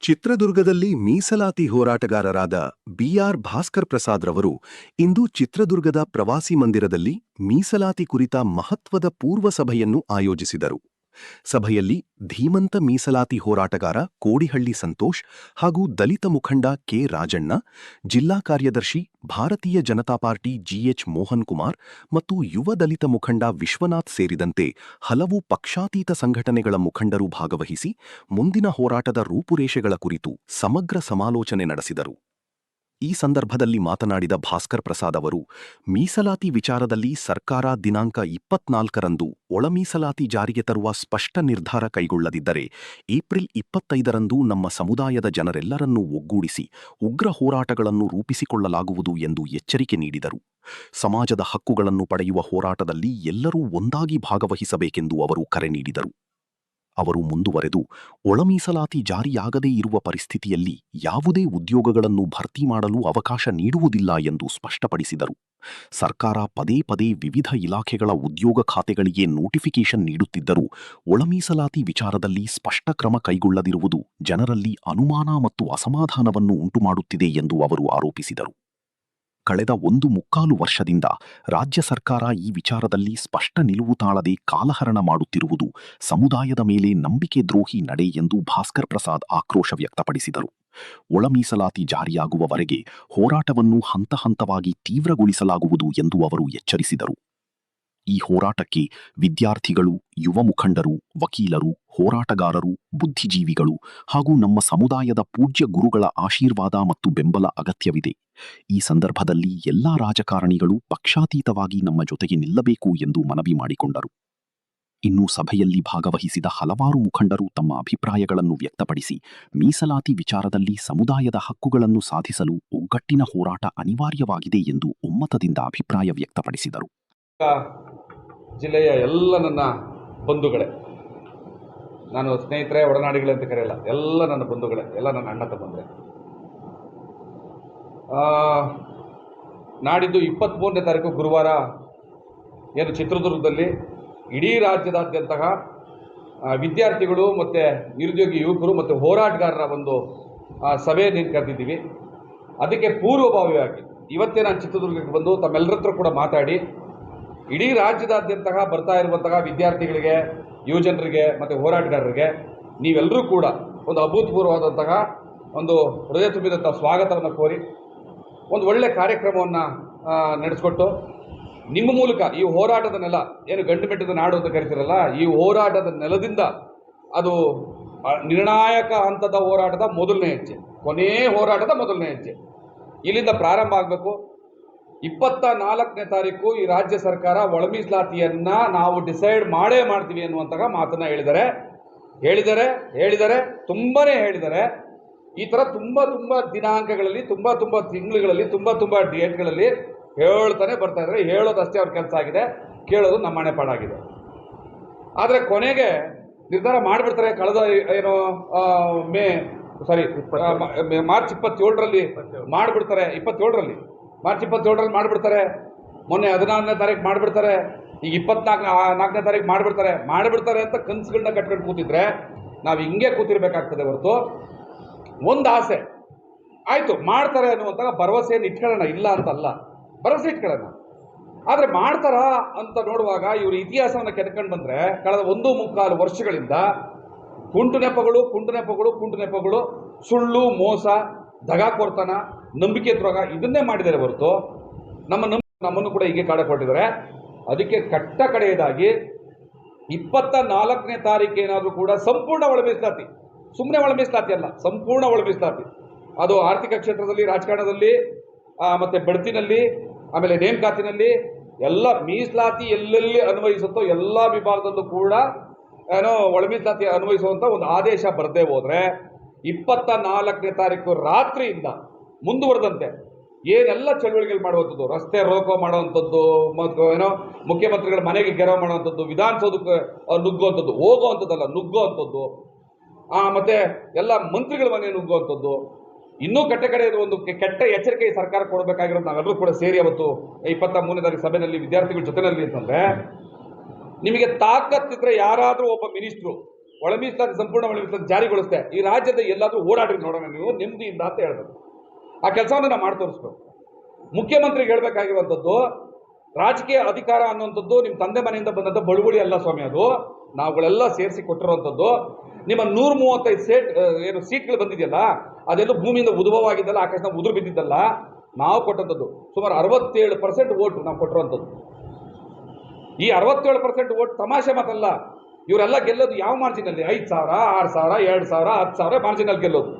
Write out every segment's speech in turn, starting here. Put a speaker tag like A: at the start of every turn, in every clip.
A: ಚಿತ್ರದುರ್ಗದಲ್ಲಿ ಮೀಸಲಾತಿ ಹೋರಾಟಗಾರರಾದ ಬಿಆರ್ ಭಾಸ್ಕರ್ ಪ್ರಸಾದ್ ರವರು ಇಂದು ಚಿತ್ರದುರ್ಗದ ಪ್ರವಾಸಿ ಮಂದಿರದಲ್ಲಿ ಮೀಸಲಾತಿ ಕುರಿತ ಮಹತ್ವದ ಪೂರ್ವ ಸಭೆಯನ್ನು ಆಯೋಜಿಸಿದರು. ಸಭೆಯಲ್ಲಿ ಧೀಮಂತ ಮೀಸಲಾತಿ ಹೋರಾಟಗಾರ ಕೋಡಿಹಳ್ಳಿ ಸಂತೋಷ್ ಹಾಗೂ ದಲಿತ ಮುಖಂಡ ಕೆ ರಾಜಣ್ಣ, ಜಿಲ್ಲಾ ಕಾರ್ಯದರ್ಶಿ ಭಾರತೀಯ ಜನತಾ ಪಾರ್ಟಿ ಜಿಎಚ್ ಮೋಹನ್ ಕುಮಾರ್ ಮತ್ತು ಯುವ ದಲಿತ ಮುಖಂಡ ವಿಶ್ವನಾಥ್ ಸೇರಿದಂತೆ ಹಲವು ಪಕ್ಷಾತೀತ ಸಂಘಟನೆಗಳ ಮುಖಂಡರು ಭಾಗವಹಿಸಿ ಮುಂದಿನ ಹೋರಾಟದ ರೂಪುರೇಷೆಗಳ ಕುರಿತು ಸಮಗ್ರ ಸಮಾಲೋಚನೆ ನಡೆಸಿದರು. ಈ ಸಂದರ್ಭದಲ್ಲಿ ಮಾತನಾಡಿದ ಭಾಸ್ಕರ್ ಪ್ರಸಾದ್ ಅವರು, ಮೀಸಲಾತಿ ವಿಚಾರದಲ್ಲಿ ಸರ್ಕಾರ ದಿನಾಂಕ 24ರಂದು ಒಳ ಮೀಸಲಾತಿ ಜಾರಿಗೆ ತರುವ ಸ್ಪಷ್ಟ ನಿರ್ಧಾರ ಕೈಗೊಳ್ಳದಿದ್ದರೆ ಏಪ್ರಿಲ್ 25ರಂದು ನಮ್ಮ ಸಮುದಾಯದ ಜನರೆಲ್ಲರನ್ನೂ ಒಗ್ಗೂಡಿಸಿ ಉಗ್ರ ಹೋರಾಟಗಳನ್ನು ರೂಪಿಸಿಕೊಳ್ಳಲಾಗುವುದು ಎಂದು ಎಚ್ಚರಿಕೆ ನೀಡಿದರು. ಸಮಾಜದ ಹಕ್ಕುಗಳನ್ನು ಪಡೆಯುವ ಹೋರಾಟದಲ್ಲಿ ಎಲ್ಲರೂ ಒಂದಾಗಿ ಭಾಗವಹಿಸಬೇಕೆಂದು ಅವರು ಕರೆ ನೀಡಿದರು. ಅವರು ಮುಂದುವರೆದು, ಒಳ ಮೀಸಲಾತಿ ಜಾರಿಯಾಗದೇ ಇರುವ ಪರಿಸ್ಥಿತಿಯಲ್ಲಿ ಯಾವುದೇ ಉದ್ಯೋಗಗಳನ್ನು ಭರ್ತಿ ಮಾಡಲು ಅವಕಾಶ ನೀಡುವುದಿಲ್ಲ ಎಂದು ಸ್ಪಷ್ಟಪಡಿಸಿದರು. ಸರ್ಕಾರ ಪದೇ ಪದೇ ವಿವಿಧ ಇಲಾಖೆಗಳ ಉದ್ಯೋಗ ಖಾತೆಗಳಿಗೆ ನೋಟಿಫಿಕೇಷನ್ ನೀಡುತ್ತಿದ್ದರೂ ಒಳ ಮೀಸಲಾತಿ ವಿಚಾರದಲ್ಲಿ ಸ್ಪಷ್ಟ ಕ್ರಮ ಕೈಗೊಳ್ಳದಿರುವುದು ಜನರಲ್ಲಿ ಅನುಮಾನ ಮತ್ತು ಅಸಮಾಧಾನವನ್ನು ಉಂಟುಮಾಡುತ್ತಿದೆ ಎಂದು ಅವರು ಆರೋಪಿಸಿದರು. ಕಳೆದ 1.25 ವರ್ಷದಿಂದ ರಾಜ್ಯ ಸರ್ಕಾರ ಈ ವಿಚಾರದಲ್ಲಿ ಸ್ಪಷ್ಟ ನಿಲುವು ತಾಳದೆ ಕಾಲಹರಣ ಮಾಡುತ್ತಿರುವುದು ಸಮುದಾಯದ ಮೇಲೆ ನಂಬಿಕೆ ದ್ರೋಹಿ ನಡೆ ಎಂದು ಭಾಸ್ಕರ್ ಪ್ರಸಾದ್ ಆಕ್ರೋಶ ವ್ಯಕ್ತಪಡಿಸಿದರು. ಒಳ ಮೀಸಲಾತಿ ಜಾರಿಯಾಗುವವರೆಗೆ ಹೋರಾಟವನ್ನು ಹಂತ ಹಂತವಾಗಿ ತೀವ್ರಗೊಳಿಸಲಾಗುವುದು ಎಂದು ಅವರು ಎಚ್ಚರಿಸಿದರು. ಈ ಹೋರಾಟಕ್ಕೆ ವಿದ್ಯಾರ್ಥಿಗಳು, ಯುವ ಮುಖಂಡರು, ವಕೀಲರು, ಹೋರಾಟಗಾರರು, ಬುದ್ಧಿಜೀವಿಗಳು ಹಾಗೂ ನಮ್ಮ ಸಮುದಾಯದ ಪೂಜ್ಯ ಗುರುಗಳ ಆಶೀರ್ವಾದ ಮತ್ತು ಬೆಂಬಲ ಅಗತ್ಯವಿದೆ. ಈ ಸಂದರ್ಭದಲ್ಲಿ ಎಲ್ಲಾ ರಾಜಕಾರಣಿಗಳು ಪಕ್ಷಾತೀತವಾಗಿ ನಮ್ಮ ಜೊತೆಗೆ ನಿಲ್ಲಬೇಕು ಎಂದು ಮನವಿ ಮಾಡಿಕೊಂಡರು. ಇನ್ನು ಸಭೆಯಲ್ಲಿ ಭಾಗವಹಿಸಿದ ಹಲವಾರು ಮುಖಂಡರು ತಮ್ಮ ಅಭಿಪ್ರಾಯಗಳನ್ನು ವ್ಯಕ್ತಪಡಿಸಿ, ಮೀಸಲಾತಿ ವಿಚಾರದಲ್ಲಿ ಸಮುದಾಯದ ಹಕ್ಕುಗಳನ್ನು ಸಾಧಿಸಲು ಒಗ್ಗಟ್ಟಿನ ಹೋರಾಟ ಅನಿವಾರ್ಯವಾಗಿದೆ ಎಂದು ಒಮ್ಮತದಿಂದ ಅಭಿಪ್ರಾಯ ವ್ಯಕ್ತಪಡಿಸಿದರು.
B: ಜಿಲ್ಲೆಯ ಎಲ್ಲ ನನ್ನ ಬಂಧುಗಳೇ, ನಾನು ಸ್ನೇಹಿತರೆ, ಒಡನಾಡಿಗಳೇ ಅಂತ ಕರೆಯಲ್ಲ, ಎಲ್ಲ ನನ್ನ ಬಂಧುಗಳೇ, ಎಲ್ಲ ನನ್ನ ಅಣ್ಣ ತಮ್ಮಂದ್ರೆ, ನಾಡಿದ್ದು 23ನೇ ತಾರೀಕು ಗುರುವಾರ ಏನು ಚಿತ್ರದುರ್ಗದಲ್ಲಿ ಇಡೀ ರಾಜ್ಯದಾದ್ಯಂತಹ ವಿದ್ಯಾರ್ಥಿಗಳು ಮತ್ತು ನಿರುದ್ಯೋಗಿ ಯುವಕರು ಮತ್ತು ಹೋರಾಟಗಾರರ ಒಂದು ಸಭೆಯನ್ನು ಕರೆದಿದ್ದೀವಿ. ಅದಕ್ಕೆ ಪೂರ್ವಭಾವಿಯಾಗಿ ಇವತ್ತೇ ನಾನು ಚಿತ್ರದುರ್ಗಕ್ಕೆ ಬಂದು ತಮ್ಮೆಲ್ಲರ ಹತ್ರ ಕೂಡ ಮಾತಾಡಿ ಇಡೀ ರಾಜ್ಯದಾದ್ಯಂತಹ ಬರ್ತಾ ಇರುವಂತಹ ವಿದ್ಯಾರ್ಥಿಗಳಿಗೆ, ಯುವಜನರಿಗೆ ಮತ್ತು ಹೋರಾಟಗಾರರಿಗೆ ನೀವೆಲ್ಲರೂ ಕೂಡ ಒಂದು ಅಭೂತಪೂರ್ವವಾದಂತಹ ಒಂದು ಹೃದಯ ತುಂಬಿದಂಥ ಸ್ವಾಗತವನ್ನು ಕೋರಿ ಒಂದು ಒಳ್ಳೆಯ ಕಾರ್ಯಕ್ರಮವನ್ನು ನಡೆಸಿಕೊಟ್ಟು ನಿಮ್ಮ ಮೂಲಕ ಈ ಹೋರಾಟದ ನೆಲ ಏನು ಗಂಡುಮೆಟ್ಟದ ನಾಡು ಅಂತ ಕರಿತೀರಲ್ಲ, ಈ ಹೋರಾಟದ ನೆಲದಿಂದ ಅದು ನಿರ್ಣಾಯಕ ಹಂತದ ಹೋರಾಟದ ಮೊದಲನೇ ಹೆಜ್ಜೆ, ಕೊನೆಯ ಹೋರಾಟದ ಮೊದಲನೇ ಹೆಜ್ಜೆ ಇಲ್ಲಿಂದ ಪ್ರಾರಂಭ ಆಗಬೇಕು. 24ನೇ ತಾರೀಕು ಈ ರಾಜ್ಯ ಸರ್ಕಾರ ಒಳ ಮೀಸಲಾತಿಯನ್ನು ನಾವು ಡಿಸೈಡ್ ಮಾಡೇ ಮಾಡ್ತೀವಿ ಅನ್ನುವಂತಹ ಮಾತನ್ನು ಹೇಳಿದ್ದಾರೆ, ತುಂಬನೇ ಹೇಳಿದ್ದಾರೆ. ಈ ಥರ ತುಂಬ ದಿನಾಂಕಗಳಲ್ಲಿ, ತುಂಬ ತಿಂಗಳುಗಳಲ್ಲಿ, ತುಂಬ ಡೇಟ್ಗಳಲ್ಲಿ ಹೇಳ್ತಾನೆ ಬರ್ತಾ ಇದ್ದಾರೆ. ಹೇಳೋದಷ್ಟೇ ಅವ್ರ ಕೆಲಸ ಆಗಿದೆ, ಕೇಳೋದು ನಮ್ಮ ಮನೆ ಪಾಡಾಗಿದೆ. ಆದರೆ ಕೊನೆಗೆ ನಿರ್ಧಾರ ಮಾಡಿಬಿಡ್ತಾರೆ. ಕಳೆದ ಏನು ಮಾರ್ಚ್ 27ರಲ್ಲಿ ಮಾಡಿಬಿಡ್ತಾರೆ, ಮಾರ್ಚ್ 27ರಲ್ಲಿ ಮಾಡಿಬಿಡ್ತಾರೆ. ಮೊನ್ನೆ 14ನೇ ತಾರೀಕು ಮಾಡಿಬಿಡ್ತಾರೆ. ಈಗ 24ನೇ ತಾರೀಕು ಮಾಡಿಬಿಡ್ತಾರೆ ಅಂತ ಕನಸುಗಳನ್ನ ಕಟ್ಕೊಂಡು ಕೂತಿದ್ರೆ ನಾವು ಹಿಂಗೆ ಕೂತಿರ್ಬೇಕಾಗ್ತದೆ ಹೊರತು, ಒಂದು ಆಸೆ ಆಯಿತು ಮಾಡ್ತಾರೆ ಅನ್ನುವಂಥ ಭರವಸೆಯನ್ನು ಇಟ್ಕೊಳ್ಳೋಣ, ಇಲ್ಲ ಅಂತಲ್ಲ, ಭರವಸೆ ಇಟ್ಕೊಳ್ಳೋಣ. ಆದರೆ ಮಾಡ್ತಾರಾ ಅಂತ ನೋಡುವಾಗ ಇವರು ಇತಿಹಾಸವನ್ನು ಕೆತ್ಕೊಂಡು ಬಂದರೆ ಕಳೆದ 1.25 ವರ್ಷಗಳಿಂದ ಕುಂಟು ನೆಪಗಳು, ಸುಳ್ಳು, ಮೋಸ, ದಗಾಕೋರ್ತನ, ನಂಬಿಕೆ ದ್ರೋಹ ಇದನ್ನೇ ಮಾಡಿದ್ದಾರೆ ಹೊರತು ನಮ್ಮನ್ನು ಕೂಡ ಹೀಗೆ ಕಾಡಕೊಟ್ಟಿದ್ದಾರೆ. ಅದಕ್ಕೆ ಕಟ್ಟ ಕಡೆಯದಾಗಿ 24ನೇ ತಾರೀಕು ಏನಾದರೂ ಕೂಡ ಸಂಪೂರ್ಣ ಒಳ ಮೀಸಲಾತಿ, ಸುಮ್ಮನೆ ಒಳ ಮೀಸಲಾತಿ ಅಲ್ಲ, ಸಂಪೂರ್ಣ ಒಳ ಮೀಸಲಾತಿ, ಅದು ಆರ್ಥಿಕ ಕ್ಷೇತ್ರದಲ್ಲಿ, ರಾಜಕಾರಣದಲ್ಲಿ, ಮತ್ತು ಬಡ್ತಿನಲ್ಲಿ, ಆಮೇಲೆ ನೇಮಕಾತಿನಲ್ಲಿ ಎಲ್ಲ ಮೀಸಲಾತಿ ಎಲ್ಲೆಲ್ಲಿ ಅನ್ವಯಿಸುತ್ತೋ ಎಲ್ಲ ವಿಭಾಗದಲ್ಲೂ ಕೂಡ ಏನೋ ಒಳ ಮೀಸಲಾತಿ ಅನ್ವಯಿಸುವಂಥ ಒಂದು ಆದೇಶ ಬರದೇ ಹೋದರೆ 24ನೇ ತಾರೀಕು ರಾತ್ರಿಯಿಂದ ಮುಂದುವರೆದಂತೆ ಏನೆಲ್ಲ ಚಳುವಳಿಗಳು ಮಾಡುವಂಥದ್ದು, ರಸ್ತೆ ರೋಕೋ ಮಾಡುವಂಥದ್ದು, ಮತ್ತು ಏನೋ ಮುಖ್ಯಮಂತ್ರಿಗಳ ಮನೆಗೆ ಗೆರವು ಮಾಡುವಂಥದ್ದು, ವಿಧಾನಸೌಧಕ್ಕೆ ನುಗ್ಗುವಂಥದ್ದು, ಹೋಗುವಂಥದ್ದಲ್ಲ ನುಗ್ಗುವಂಥದ್ದು, ಮತ್ತು ಎಲ್ಲ ಮಂತ್ರಿಗಳ ಮನೆ ನುಗ್ಗುವಂಥದ್ದು, ಇನ್ನೂ ಕಡೆ ಒಂದು ಕೆಟ್ಟ ಎಚ್ಚರಿಕೆ ಸರ್ಕಾರ ಕೊಡಬೇಕಾಗಿರೋದು ನಾವೆಲ್ಲರೂ ಕೂಡ ಸೇರಿ ಅವತ್ತು 23ನೇ ತಾರೀಕು ಸಭೆಯಲ್ಲಿ ವಿದ್ಯಾರ್ಥಿಗಳ ಜೊತೆಯಲ್ಲಿ ಅಂತಂದರೆ, ನಿಮಗೆ ತಾಕತ್ತಿದ್ರೆ ಯಾರಾದರೂ ಒಬ್ಬ ಮಿನಿಸ್ಟ್ರು ಒಳ ಮೀಸಲಾತಿ ಸಂಪೂರ್ಣ ಒಳ ಮೀಸಲಾತಿ ಜಾರಿಗೊಳಿಸ್ತೆ ಈ ರಾಜ್ಯದ ಎಲ್ಲಾದ್ರೂ ಓಡಾಡ್ರಿ ನೋಡೋಣ ನೀವು ನೆಮ್ಮದಿಯಿಂದ ಅಂತ ಹೇಳ್ಬೇಕು. ಆ ಕೆಲಸವನ್ನು ನಾವು ಮಾಡಿ ತೋರಿಸ್ಬೇಕು. ಮುಖ್ಯಮಂತ್ರಿಗೆ ಹೇಳ್ಬೇಕಾಗಿರುವಂಥದ್ದು ರಾಜಕೀಯ ಅಧಿಕಾರ ಅನ್ನುವಂಥದ್ದು ನಿಮ್ಮ ತಂದೆ ಮನೆಯಿಂದ ಬಂದಂಥ ಬಳುವಳಿ ಅಲ್ಲ ಸ್ವಾಮಿ. ಅದು ನಾವುಗಳೆಲ್ಲ ಸೇರಿಸಿ ಕೊಟ್ಟಿರುವಂಥದ್ದು. ನಿಮ್ಮ 135 ಸೀಟ್ಗಳು ಬಂದಿದೆಯಲ್ಲ ಅದೆಲ್ಲೂ ಭೂಮಿಯಿಂದ ಉದ್ಭವವಾಗಿದ್ದಲ್ಲ, ಆಕಾಶದಿಂದ ಉದುರು ಬಿದ್ದಿದ್ದಲ್ಲ, ನಾವು ಕೊಟ್ಟಂಥದ್ದು. ಸುಮಾರು 67% ಓಟ್ ನಾವು ಕೊಟ್ಟಿರುವಂಥದ್ದು. ಈ 67% ಓಟ್ ತಮಾಷೆ ಮಾತಲ್ಲ. ಇವರೆಲ್ಲ ಗೆಲ್ಲೋದು ಯಾವ ಮಾರ್ಜಿನಲ್ಲಿ? 5,000, 6,000, 2,000, 10,000 ಮಾರ್ಜಿನಲ್ಲಿ ಗೆಲ್ಲೋದು.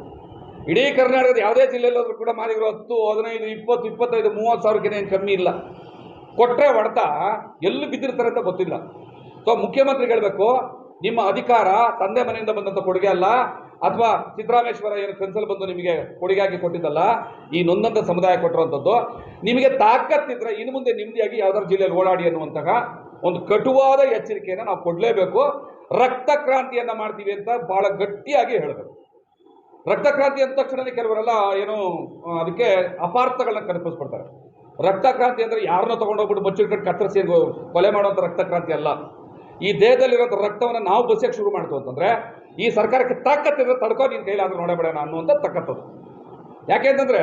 B: ಇಡೀ ಕರ್ನಾಟಕದ ಯಾವುದೇ ಜಿಲ್ಲೆಯಲ್ಲಾದ್ರೂ ಕೂಡ ಮಾದಿಗರು 10, 15, 20, 25, 30,000 ಏನು ಕಮ್ಮಿ ಇಲ್ಲ. ಕೊಟ್ಟರೆ ಹೊಡೆತ ಎಲ್ಲಿ ಬಿದ್ದಿರ್ತಾರೆ ಅಂತ ಗೊತ್ತಿಲ್ಲ. ಸೊ ಮುಖ್ಯಮಂತ್ರಿಗೆ ಹೇಳಬೇಕು, ನಿಮ್ಮ ಅಧಿಕಾರ ತಂದೆ ಮನೆಯಿಂದ ಬಂದಂಥ ಕೊಡುಗೆ ಅಲ್ಲ, ಅಥವಾ ಸಿದ್ದರಾಮೇಶ್ವರ ಏನು ಕನ್ಸಲ್ ಬಂದು ನಿಮಗೆ ಕೊಡುಗೆಯಾಗಿ ಕೊಟ್ಟಿದ್ದಲ್ಲ, ಈ ನೊಂದಂಥ ಸಮುದಾಯ ಕೊಟ್ಟಿರುವಂಥದ್ದು. ನಿಮಗೆ ತಾಕತ್ತಿದ್ರೆ ಇನ್ನು ಮುಂದೆ ನೆಮ್ಮದಿಯಾಗಿ ಯಾವ್ದಾದ್ರು ಜಿಲ್ಲೆಯಲ್ಲಿ ಓಡಾಡಿ ಅನ್ನುವಂತಹ ಒಂದು ಕಟುವಾದ ಎಚ್ಚರಿಕೆಯನ್ನು ನಾವು ಕೊಡಲೇಬೇಕು. ರಕ್ತ ಕ್ರಾಂತಿಯನ್ನು ಮಾಡ್ತೀವಿ ಅಂತ ಬಹಳ ಗಟ್ಟಿಯಾಗಿ ಹೇಳಬೇಕು. ರಕ್ತ ಕ್ರಾಂತಿ ಅಂದ ತಕ್ಷಣವೇ ಕೆಲವರೆಲ್ಲ ಏನು ಅದಕ್ಕೆ ಅಪಾರ್ಥಗಳನ್ನ ಕಲ್ಪಿಸ್ಬಿಡ್ತಾರೆ. ರಕ್ತ ಕ್ರಾಂತಿ ಅಂದರೆ ಯಾರನ್ನೋ ತೊಗೊಂಡೋಗ್ಬಿಟ್ಟು ಬಚ್ಚಿಟ್ಕೊಂಡು ಕತ್ತರಿಸಿ ಕೊಲೆ ಮಾಡುವಂಥ ರಕ್ತ ಕ್ರಾಂತಿ ಅಲ್ಲ. ಈ ದೇಹದಲ್ಲಿರುವಂಥ ರಕ್ತವನ್ನು ನಾವು ಬಸ್ಸಕ್ಕೆ ಶುರು ಮಾಡ್ತು ಅಂತಂದರೆ ಈ ಸರ್ಕಾರಕ್ಕೆ ತಾಕತ್ತಿದ್ರೆ ತಡ್ಕೋ ನಿನ್ನ ಕೈಲಾದ್ರೂ ನೋಡಬೇಡ ಅನ್ನುವಂಥ ತಕ್ಕತ್ತದು. ಯಾಕೆಂತಂದರೆ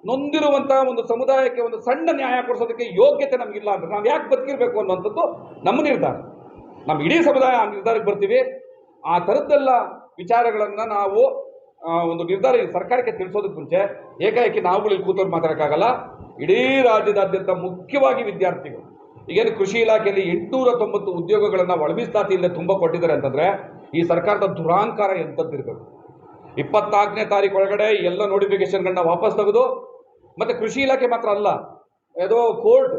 B: ನೊಂದಿರುವಂಥ ಒಂದು ಸಮುದಾಯಕ್ಕೆ ಒಂದು ಸಣ್ಣ ನ್ಯಾಯ ಕೊಡಿಸೋದಕ್ಕೆ ಯೋಗ್ಯತೆ ನಮಗಿಲ್ಲ ಅಂದರೆ ನಾವು ಯಾಕೆ ಬದುಕಿರಬೇಕು ಅನ್ನುವಂಥದ್ದು ನಮ್ಮ ನಿರ್ಧಾರ. ನಮ್ಮ ಇಡೀ ಸಮುದಾಯ ಆ ನಿರ್ಧಾರಕ್ಕೆ ಬರ್ತೀವಿ. ಆ ಥರದ್ದೆಲ್ಲ ವಿಚಾರಗಳನ್ನು ನಾವು ಒಂದು ನಿರ್ಧಾರ ಸರ್ಕಾರಕ್ಕೆ ತಿಳಿಸೋದಕ್ಕೆ ಮುಂಚೆ ಏಕಾಏಕಿ ನಾವುಗಳು ಇಲ್ಲಿ ಕೂತವ್ರು ಮಾತಾಡೋಕ್ಕಾಗಲ್ಲ. ಇಡೀ ರಾಜ್ಯದಾದ್ಯಂತ ಮುಖ್ಯವಾಗಿ ವಿದ್ಯಾರ್ಥಿಗಳು ಈಗೇನು ಕೃಷಿ ಇಲಾಖೆಯಲ್ಲಿ 890 ಉದ್ಯೋಗಗಳನ್ನು ಒಳ ಮೀಸಲಾತಿ ಇಲ್ಲದೆ ತುಂಬ ಕೊಟ್ಟಿದ್ದಾರೆ ಅಂತಂದರೆ ಈ ಸರ್ಕಾರದ ದುರಾಂಕಾರ ಎಂಥದ್ದಿರಬೇಕು. 24ನೇ ತಾರೀಕು ಒಳಗಡೆ ಎಲ್ಲ ನೋಟಿಫಿಕೇಶನ್ಗಳನ್ನ ವಾಪಸ್ ತೆಗೆದು, ಮತ್ತು ಕೃಷಿ ಇಲಾಖೆ ಮಾತ್ರ ಅಲ್ಲ, ಯಾವುದೋ ಕೋರ್ಟ್,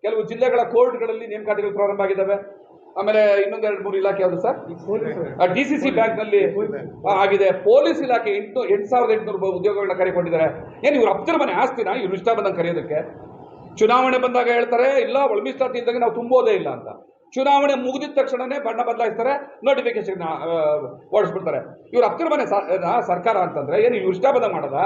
B: ಕೆಲವು ಜಿಲ್ಲೆಗಳ ಕೋರ್ಟ್ಗಳಲ್ಲಿ ನೇಮಕಾತಿಗಳು ಪ್ರಾರಂಭ ಆಗಿದ್ದಾವೆ. ಆಮೇಲೆ ಇನ್ನೊಂದು 2-3 ಇಲಾಖೆ ಯಾವುದು ಸರ್? DCC ಬ್ಯಾಂಕ್ನಲ್ಲಿ ಆಗಿದೆ. ಪೊಲೀಸ್ ಇಲಾಖೆ 8,800 ಉದ್ಯೋಗಗಳನ್ನ ಕರೆಕೊಂಡಿದ್ದಾರೆ. ಏನು ಇವ್ರು ಅಪ್ತರ ಮನೆ ಆಸ್ತಿನ ಇವ್ರು ಇಷ್ಟ ಬಂದಂಗೆ ಕರೆಯೋದಕ್ಕೆ? ಚುನಾವಣೆ ಬಂದಾಗ ಹೇಳ್ತಾರೆ ಇಲ್ಲ ಒಳ ಮೀಸಲಾತಿ ಇದ್ದಾಗ ನಾವು ತುಂಬೋದೇ ಇಲ್ಲ ಅಂತ. ಚುನಾವಣೆ ಮುಗಿದಿದ ತಕ್ಷಣನೇ ಬಣ್ಣ ಬದಲಾಯಿಸ್ತಾರೆ, ನೋಟಿಫಿಕೇಶನ್ ಓಡಿಸ್ಬಿಡ್ತಾರೆ. ಇವ್ರು ಅಪ್ತರ ಮನೆ ಸರ್ಕಾರ ಅಂತಂದ್ರೆ ಏನು ಇವ್ರು ಇಷ್ಟ ಬಂದಂಗೆ ಮಾಡೋದ?